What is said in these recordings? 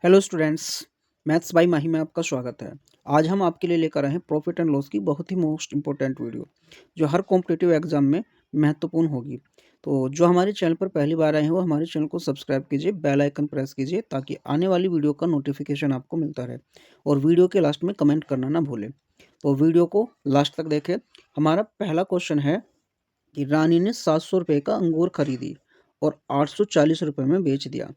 Hello students, maths by माही में आपका स्वागत है। आज हम आपके लिए लेकर आए हैं प्रॉफिट एंड लॉस की बहुत ही मोस्ट इंपॉर्टेंट वीडियो, जो हर कॉम्पिटिटिव एग्जाम में महत्वपूर्ण होगी। तो जो हमारे चैनल पर पहली बार आए हैं वो हमारे चैनल को सब्सक्राइब कीजिए, बेल आइकन प्रेस कीजिए ताकि आने वाली वीडियो का नोटिफिकेशन आपको मिलता रहे। और वीडियो के लास्ट में कमेंट करना ना भूलें। तो वीडियो को लास्ट तक देखें। हमारा पहला क्वेश्चन है कि रानी ने 700 रुपये का अंगूर खरीदी और 840 रुपये में बेच दिया,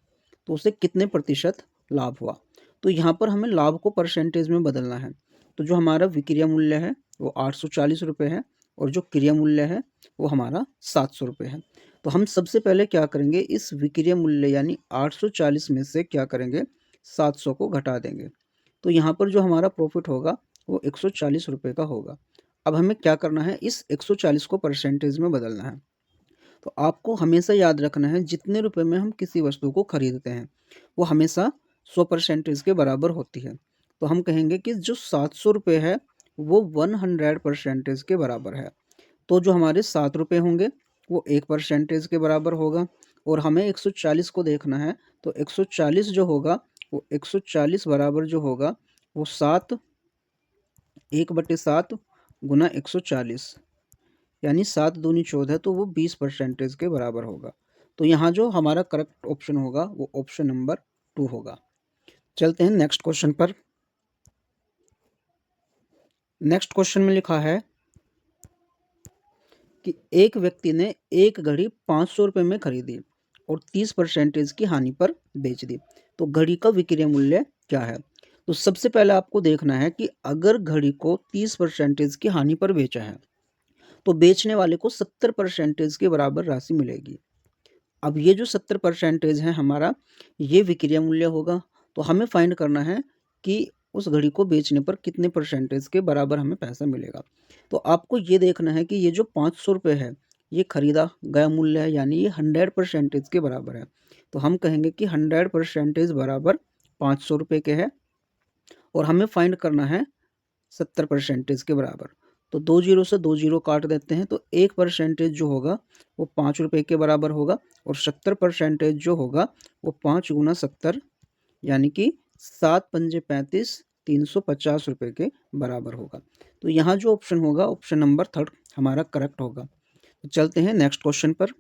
तो उसे कितने प्रतिशत लाभ हुआ। तो यहाँ पर हमें लाभ को परसेंटेज में बदलना है। तो जो हमारा विक्रय मूल्य है वो 840 रुपये है और जो क्रय मूल्य है वो हमारा 700 रुपये है। तो हम सबसे पहले क्या करेंगे, इस विक्रय मूल्य यानी 840 में से क्या करेंगे, 700 को घटा देंगे। तो यहाँ पर जो हमारा प्रॉफिट होगा वो 140 रुपये का होगा। अब हमें क्या करना है, इस 140 को परसेंटेज में बदलना है। तो आपको हमेशा याद रखना है, जितने रुपए में हम किसी वस्तु को खरीदते हैं वो हमेशा 100% के बराबर होती है। तो हम कहेंगे कि जो 700 रुपये है वो 100% के बराबर है। तो जो हमारे 7 रुपये होंगे वो 1% के बराबर होगा। और हमें 140 को देखना है, तो 140 जो होगा वो 140 बराबर जो होगा वो 7 1/7 गुना 140, यानी 7 दूनी 14, तो वो 20% के बराबर होगा। तो यहाँ जो हमारा करेक्ट ऑप्शन होगा वो ऑप्शन नंबर 2 होगा। चलते हैं नेक्स्ट क्वेश्चन पर। नेक्स्ट क्वेश्चन में लिखा है कि एक व्यक्ति ने एक घड़ी 500 रुपये में खरीदी और 30% की हानि पर बेच दी। तो घड़ी का विक्रय मूल्य क्या है। तो सबसे पहले आपको देखना है कि अगर घड़ी को 30% की हानि पर बेचा है तो बेचने वाले को 70% के बराबर राशि मिलेगी। अब ये जो 70% है हमारा, ये विक्रय मूल्य होगा। तो हमें फाइंड करना है कि उस घड़ी को बेचने पर कितने परसेंटेज के बराबर हमें पैसा मिलेगा। तो आपको ये देखना है कि ये जो 500 रुपये है ये खरीदा गया मूल्य है, यानी ये 100% के बराबर है। तो हम कहेंगे कि 100% बराबर 500 रुपये के है और हमें फाइंड करना है 70% के बराबर। तो 2 जीरो से 2 जीरो काट देते हैं, तो 1% जो होगा वो 5 रुपये के बराबर होगा और 70% जो होगा वो 5 गुना 70, यानी कि 7 पंजे 35, 350 रुपये के बराबर होगा। तो यहाँ जो ऑप्शन होगा ऑप्शन नंबर 3 हमारा करेक्ट होगा। तो चलते हैं नेक्स्ट क्वेश्चन पर।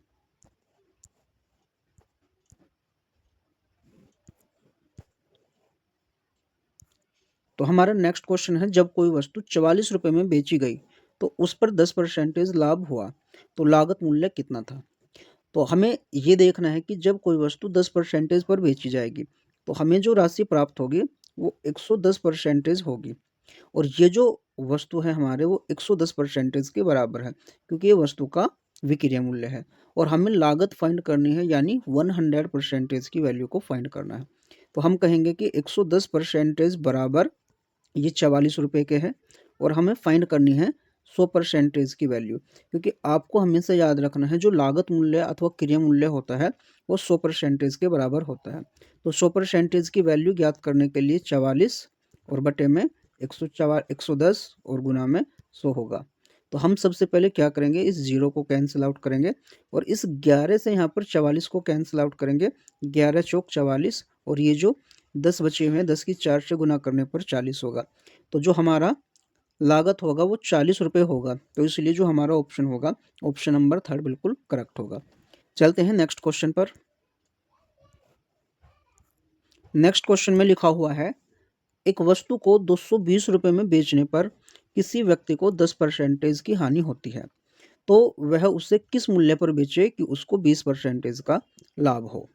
तो हमारा नेक्स्ट क्वेश्चन है, जब कोई वस्तु 44 रुपये में बेची गई तो उस पर 10% लाभ हुआ, तो लागत मूल्य कितना था। तो हमें ये देखना है कि जब कोई वस्तु 10% पर बेची जाएगी तो हमें जो राशि प्राप्त होगी वो 110% होगी। और ये जो वस्तु है हमारे वो 110% के बराबर है, क्योंकि ये वस्तु का विक्रय मूल्य है। और हमें लागत फाइंड करनी है, यानी 100% की वैल्यू को फाइंड करना है। तो हम कहेंगे कि 110% बराबर ये 44 रुपये के हैं और हमें फाइंड करनी है 100% की वैल्यू, क्योंकि आपको हमेशा याद रखना है जो लागत मूल्य अथवा क्रय मूल्य होता है वो 100% के बराबर होता है। तो 100% की वैल्यू ज्ञात करने के लिए 44 और बटे में 110 और गुना में 100 होगा। तो हम सबसे पहले क्या करेंगे, इस जीरो को कैंसिल आउट करेंगे और इस 11 से यहाँ पर 44 को कैंसिल आउट करेंगे। 11 चौक 44 और ये जो 10 बचे हुए हैं 10 की 4 से गुना करने पर 40 होगा। तो जो हमारा लागत होगा वो 40 रुपये होगा। तो इसलिए जो हमारा ऑप्शन होगा ऑप्शन नंबर 3 बिल्कुल करेक्ट होगा। चलते हैं नेक्स्ट क्वेश्चन पर। नेक्स्ट क्वेश्चन में लिखा हुआ है, एक वस्तु को 220 रुपये में बेचने पर किसी व्यक्ति को 10% की हानि होती है, तो वह उसे किस मूल्य पर बेचे कि उसको 20% का लाभ हो।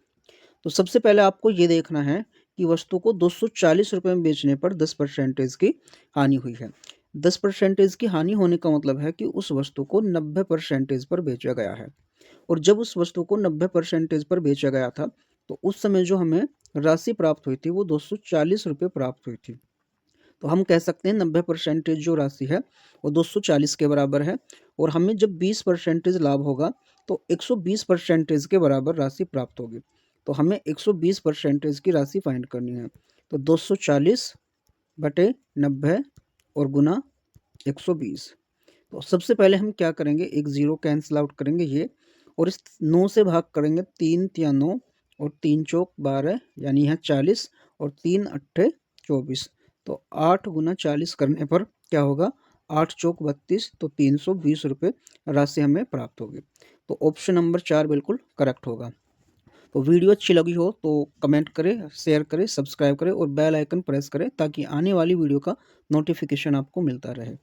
तो सबसे पहले आपको ये देखना है कि वस्तु को 240 रुपये में बेचने पर 10% की हानि हुई है। 10% की हानि होने का मतलब है कि उस वस्तु को 90% पर बेचा गया है। और जब उस वस्तु को 90% पर बेचा गया था तो उस समय जो हमें राशि प्राप्त हुई थी वो 240 रुपये प्राप्त हुई थी। तो हम कह सकते हैं 90% जो राशि है वो 240 के बराबर है। और हमें जब 20% लाभ होगा तो 120% के बराबर राशि प्राप्त होगी। तो हमें 120% की राशि फाइंड करनी है। तो 240 बटे 90 और गुना 120। तो सबसे पहले हम क्या करेंगे, एक ज़ीरो कैंसिल आउट करेंगे ये, और इस 9 से भाग करेंगे, 3 तिया 9 और 3 चौक 12, यानी यहाँ 40 और 3 अट्ठे 24। तो 8 गुना 40 करने पर क्या होगा, 8 चौक 32, तो 320 रुपये राशि हमें प्राप्त होगी। तो ऑप्शन नंबर 4 बिल्कुल करेक्ट होगा। तो वीडियो अच्छी लगी हो तो कमेंट करें, शेयर करें, सब्सक्राइब करें और बेल आइकन प्रेस करें ताकि आने वाली वीडियो का नोटिफिकेशन आपको मिलता रहे।